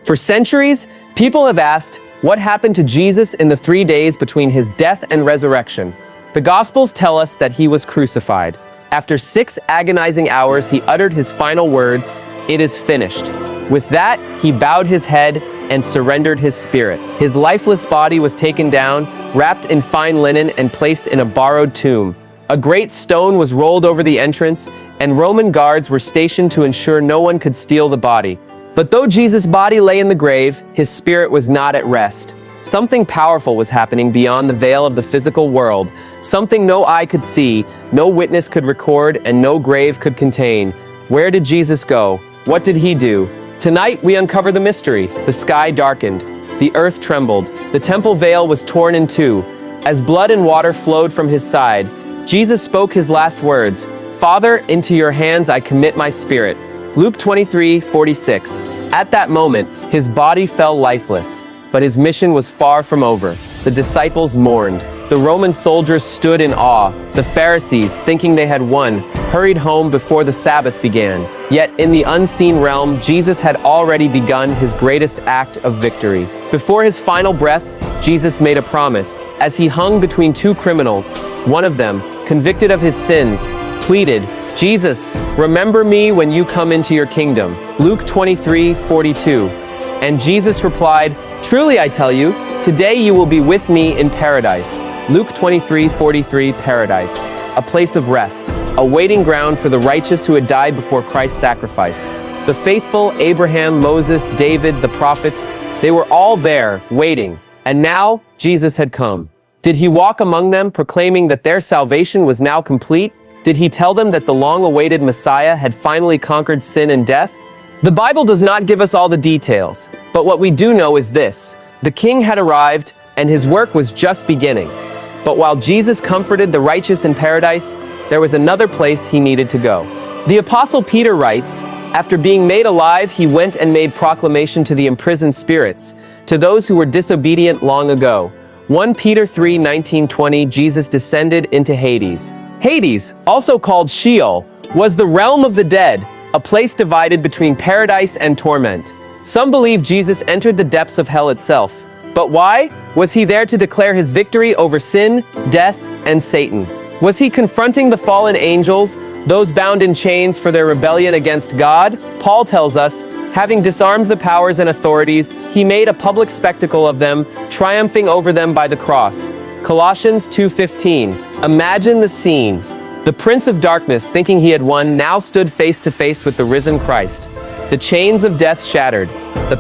For centuries, people have asked, what happened to Jesus in the 3 days between his death and resurrection? The Gospels tell us that he was crucified. After 6 agonizing hours, he uttered his final words, "It is finished." With that, he bowed his head and surrendered his spirit. His lifeless body was taken down, wrapped in fine linen, and placed in a borrowed tomb. A great stone was rolled over the entrance, and Roman guards were stationed to ensure no one could steal the body. But though Jesus' body lay in the grave, his spirit was not at rest. Something powerful was happening beyond the veil of the physical world, something no eye could see, no witness could record, and no grave could contain. Where did Jesus go? What did he do? Tonight we uncover the mystery. The sky darkened, the earth trembled, the temple veil was torn in two. As blood and water flowed from his side, Jesus spoke his last words, "Father, into your hands I commit my spirit." Luke 23:46. At that moment, his body fell lifeless, but his mission was far from over. The disciples mourned. The Roman soldiers stood in awe. The Pharisees, thinking they had won, hurried home before the Sabbath began. Yet in the unseen realm, Jesus had already begun his greatest act of victory. Before his final breath, Jesus made a promise. As he hung between 2 criminals, one of them, convicted of his sins, pleaded, "Jesus, remember me when you come into your kingdom." Luke 23:42. And Jesus replied, "Truly I tell you, today you will be with me in paradise." Luke 23:43. Paradise, a place of rest, a waiting ground for the righteous who had died before Christ's sacrifice. The faithful, Abraham, Moses, David, the prophets, they were all there, waiting. And now, Jesus had come. Did he walk among them, proclaiming that their salvation was now complete? Did he tell them that the long-awaited Messiah had finally conquered sin and death? The Bible does not give us all the details, but what we do know is this: the King had arrived, and his work was just beginning. But while Jesus comforted the righteous in paradise, there was another place he needed to go. The Apostle Peter writes, "After being made alive, he went and made proclamation to the imprisoned spirits, to those who were disobedient long ago." 1 Peter 3:19-20. Jesus descended into Hades. Hades, also called Sheol, was the realm of the dead, a place divided between paradise and torment. Some believe Jesus entered the depths of hell itself. But why? Was he there to declare his victory over sin, death, and Satan? Was he confronting the fallen angels, those bound in chains for their rebellion against God? Paul tells us, having disarmed the powers and authorities, he made a public spectacle of them, triumphing over them by the cross. Colossians 2:15. Imagine the scene. The prince of darkness, thinking he had won, now stood face to face with the risen Christ. The chains of death shattered. The